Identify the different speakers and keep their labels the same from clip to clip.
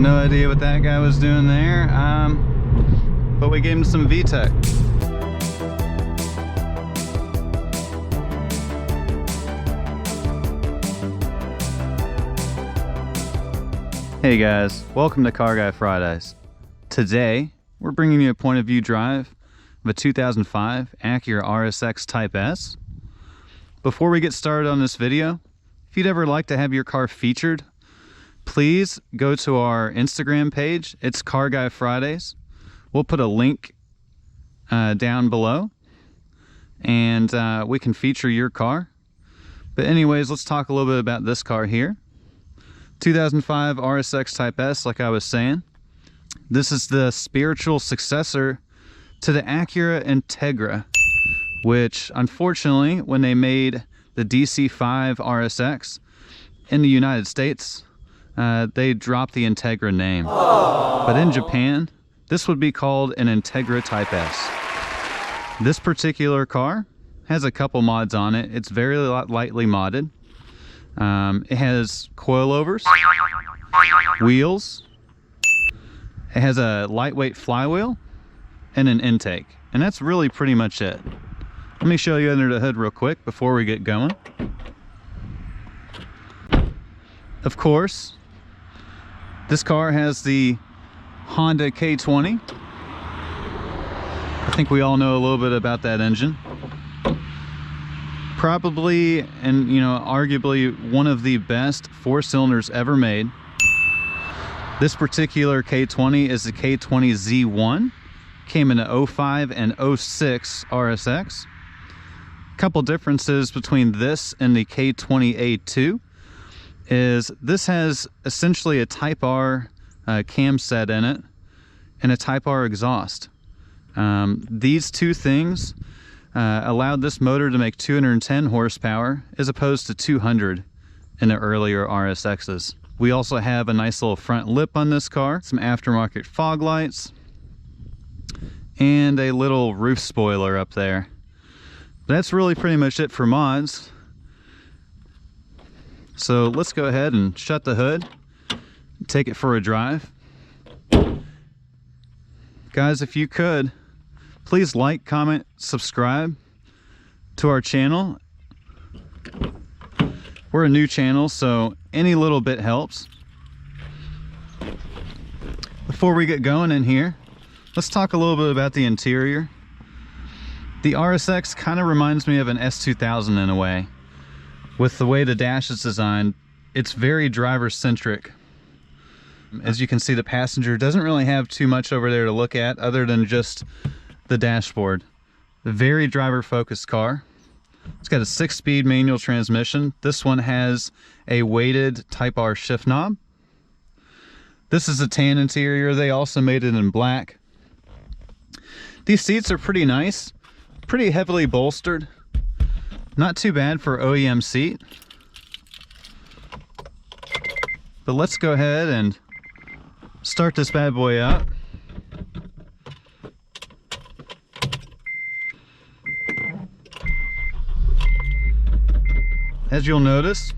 Speaker 1: no idea what that guy was doing there, but we gave him some VTEC. Hey guys, welcome to Car Guy Fridays. Today, we're bringing you a point of view drive of a 2005 Acura RSX Type S. Before we get started on this video, if you'd ever like to have your car featured, please go to our Instagram page. It's Car Guy Fridays. We'll put a link down below, and we can feature your car. But anyways, let's talk a little bit about this car here. 2005 RSX Type S, like I was saying. This is the spiritual successor to the Acura Integra, which unfortunately, when they made the DC5 RSX in the United States, they dropped the Integra name. But in Japan, this would be called an Integra Type S. This particular car has a couple mods on it. It's very lightly modded. It has coilovers, wheels, it has a lightweight flywheel, and an intake. And that's really pretty much it. Let me show you under the hood real quick before we get going. Of course, this car has the Honda K20. I think we all know a little bit about that engine. Probably, and arguably one of the best 4-cylinders ever made. This particular K20 is the K20Z1. Came in a 05 and 06 RSX. Couple differences between this and the K20A2 is this has essentially a Type R cam set in it and a Type R exhaust. These two things allowed this motor to make 210 horsepower as opposed to 200 in the earlier RSXs. We also have a nice little front lip on this car, some aftermarket fog lights, and a little roof spoiler up there. That's really pretty much it for mods. So let's go ahead and shut the hood, take it for a drive. Guys, if you could, please like, comment, subscribe to our channel. We're a new channel, so any little bit helps. Before we get going in here, let's talk a little bit about the interior. The RSX kind of reminds me of an S2000 in a way. With the way the dash is designed, it's very driver-centric. As you can see, the passenger doesn't really have too much over there to look at other than just the dashboard. A very driver-focused car. It's got a 6-speed manual transmission. This one has a weighted Type R shift knob. This is a tan interior. They also made it in black. These seats are pretty nice, pretty heavily bolstered. Not too bad for OEM seat. But let's go ahead and start this bad boy up. As you'll notice,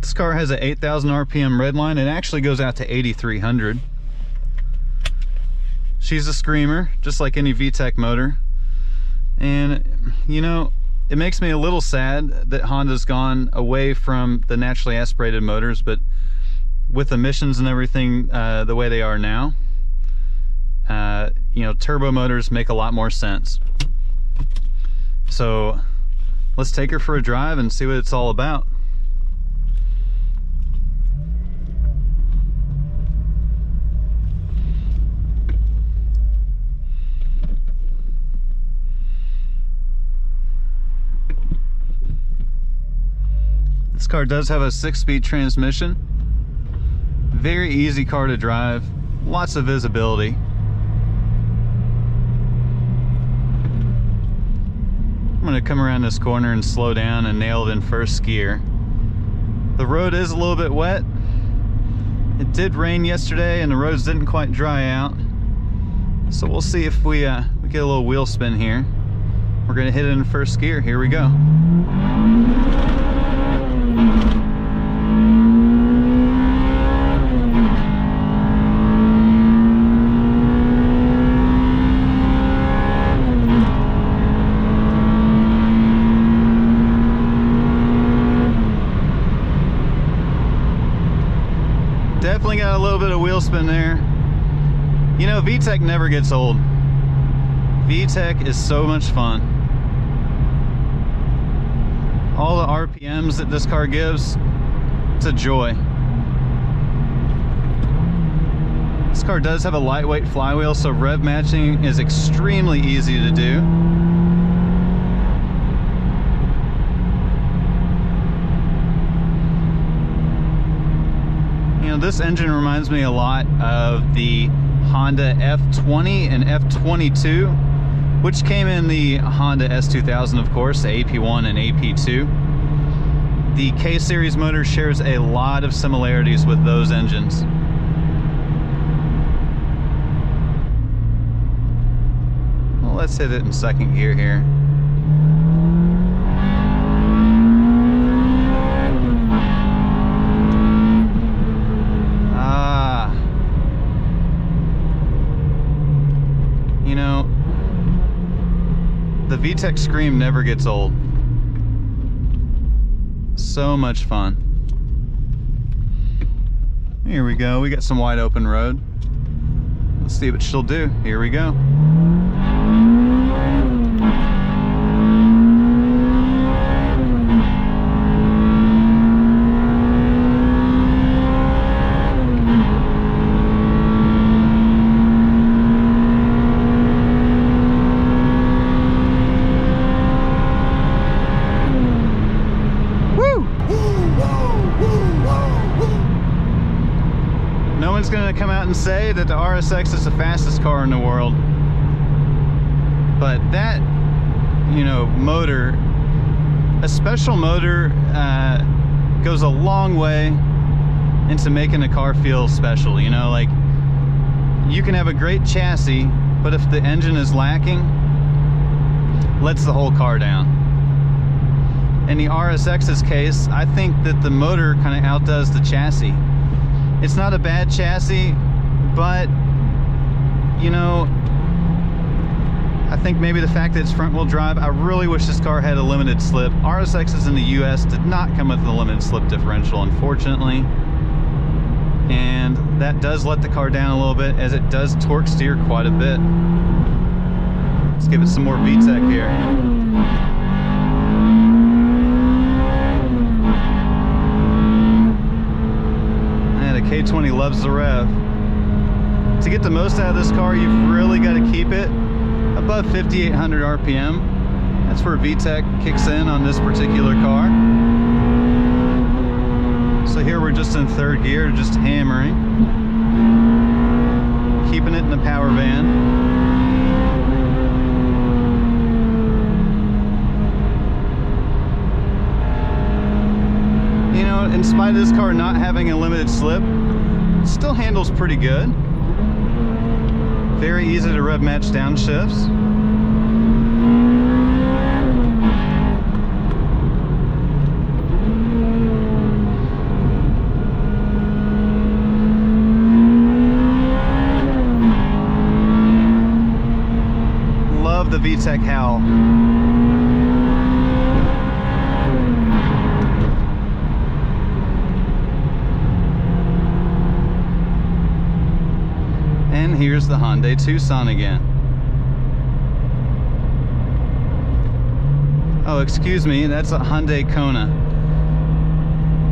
Speaker 1: this car has an 8,000 RPM redline. It actually goes out to 8,300. She's a screamer, just like any VTEC motor. And, it makes me a little sad that Honda's gone away from the naturally aspirated motors, but with emissions and everything the way they are now, turbo motors make a lot more sense. So let's take her for a drive and see what it's all about. This car does have a 6-speed transmission. Very easy car to drive, lots of visibility. I'm going to come around this corner and slow down and nail it in first gear. The road is a little bit wet. It did rain yesterday and the roads didn't quite dry out. So we'll see if we get a little wheel spin here. We're going to hit it in first gear. Here we go. wheel spin there. You know, VTEC never gets old. VTEC is so much fun. All the RPMs that this car gives, it's a joy. This car does have a lightweight flywheel, so rev matching is extremely easy to do. You know, this engine reminds me a lot of the Honda F20 and F22, which came in the Honda S2000, of course, the AP1 and AP2. The K-Series motor shares a lot of similarities with those engines. Well, let's hit it in second gear here. You know, the VTEC scream never gets old. So much fun. Here we go. We got some wide open road. Let's see what she'll do. Here we go. No one's going to come out and say that the RSX is the fastest car in the world, but that, you know, motor, a special motor, goes a long way into making a car feel special. You know, like, you can have a great chassis, but if the engine is lacking, lets the whole car down. In the RSX's case, I think that the motor kind of outdoes the chassis. It's not a bad chassis, but, you know, I think maybe the fact that it's front wheel drive, I really wish this car had a limited slip. RSXs in the US did not come with a limited slip differential, unfortunately. And that does let the car down a little bit, as it does torque steer quite a bit. Let's give it some more VTEC here. K20 loves the rev. To get the most out of this car, you've really got to keep it above 5,800 RPM. That's where VTEC kicks in on this particular car. So here we're just in third gear, just hammering, keeping it in the power band. You know, in spite of this car not having a limited slip, it still handles pretty good. Very easy to rev match downshifts. Love the VTEC howl. And here's the Hyundai Tucson again. Oh, excuse me, that's a Hyundai Kona.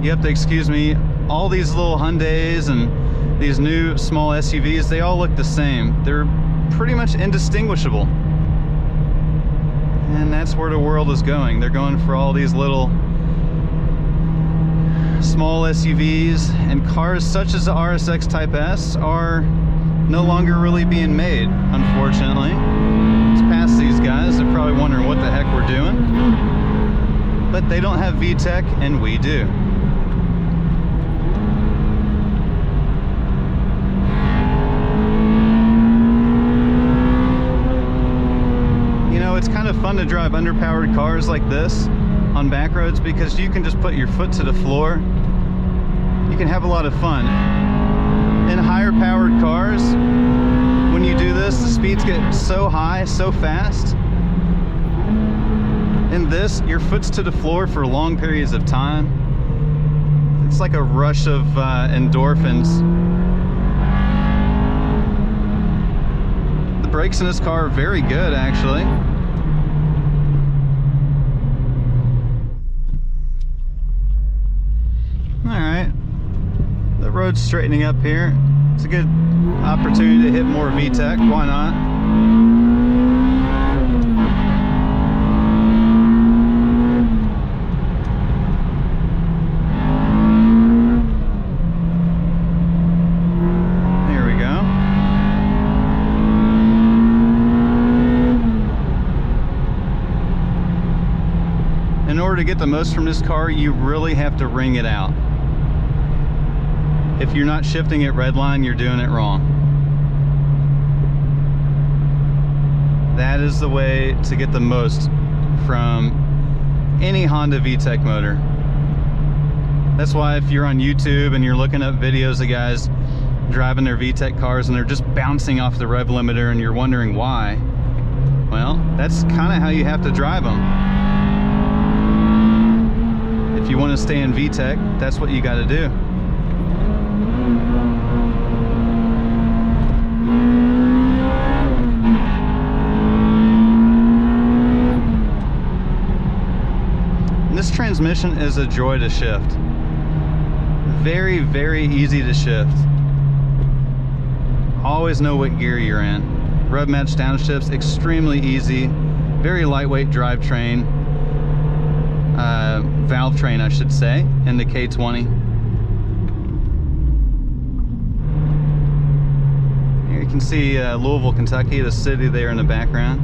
Speaker 1: You have to excuse me, all these little Hyundais and these new small SUVs, they all look the same. They're pretty much indistinguishable. And that's where the world is going. They're going for all these little small SUVs, and cars such as the RSX Type S are no longer really being made, unfortunately. It's past these guys. They're probably wondering what the heck we're doing. But they don't have VTEC, and we do. You know, it's kind of fun to drive underpowered cars like this on back roads, because you can just put your foot to the floor. You can have a lot of fun. In higher powered cars, when you do this, the speeds get so high, so fast. In this, your foot's to the floor for long periods of time. It's like a rush of endorphins. Brakes in this car are very good, actually. Alright. The road's straightening up here. It's a good opportunity to hit more VTEC. Why not? In order to get the most from this car, you really have to ring it out. If you're not shifting at redline, you're doing it wrong. That is the way to get the most from any Honda VTEC motor. That's why if you're on YouTube and you're looking up videos of guys driving their VTEC cars and they're just bouncing off the rev limiter and you're wondering why, well, that's kind of how you have to drive them. If you want to stay in VTEC, that's what you got to do. And this transmission is a joy to shift. Very, very easy to shift. Always know what gear you're in. Rev match downshifts, extremely easy. Very lightweight drivetrain. Valve train, I should say, in the K20. Here you can see Louisville, Kentucky, the city there in the background.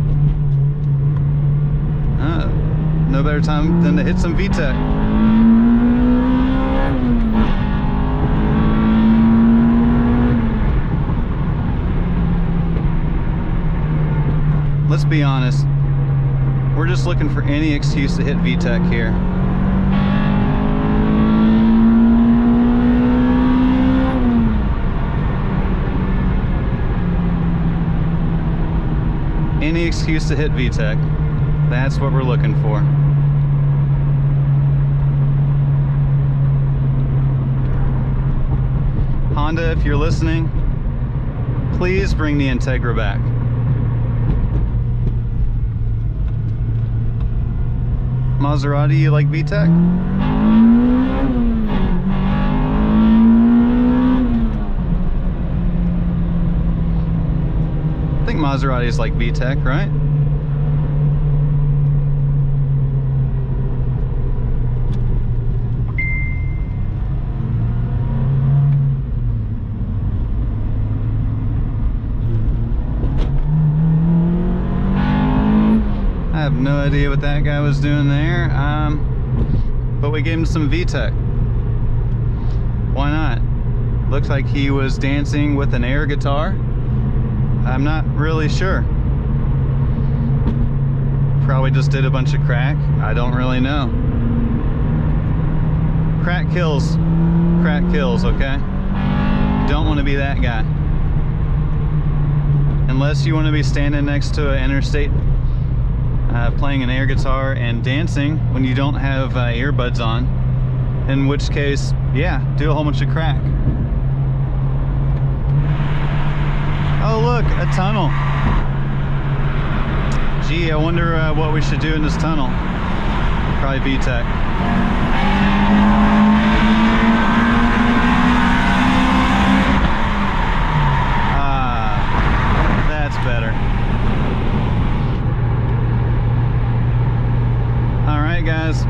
Speaker 1: No better time than to hit some VTEC. Let's be honest. We're just looking for any excuse to hit VTEC here. Any excuse to hit VTEC. That's what we're looking for. Honda, if you're listening, please bring the Integra back. Maserati, you like VTEC? I think Maseratis like VTEC, right? I have no idea what that guy was doing there, but we gave him some VTEC. Why not? Looks like he was dancing with an air guitar. I'm not really sure. Probably just did a bunch of crack. I don't really know. Crack kills, okay? You don't want to be that guy. Unless you want to be standing next to an interstate playing an air guitar and dancing when you don't have earbuds on, in which case, yeah, do a whole bunch of crack. Oh look, a tunnel. Gee, I wonder what we should do in this tunnel. Probably VTEC. Ah, that's better. Guys,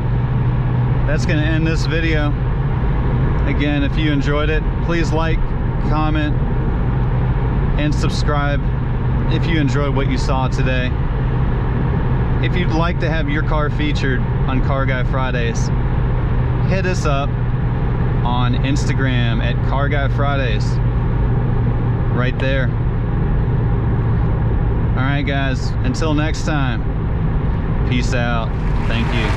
Speaker 1: that's going to end this video. Again, if you enjoyed it, please like, comment, and subscribe if you enjoyed what you saw today. If you'd like to have your car featured on Car Guy Fridays, hit us up on Instagram at Car Guy Fridays. Right there. Alright guys, until next time. Peace out. Thank you.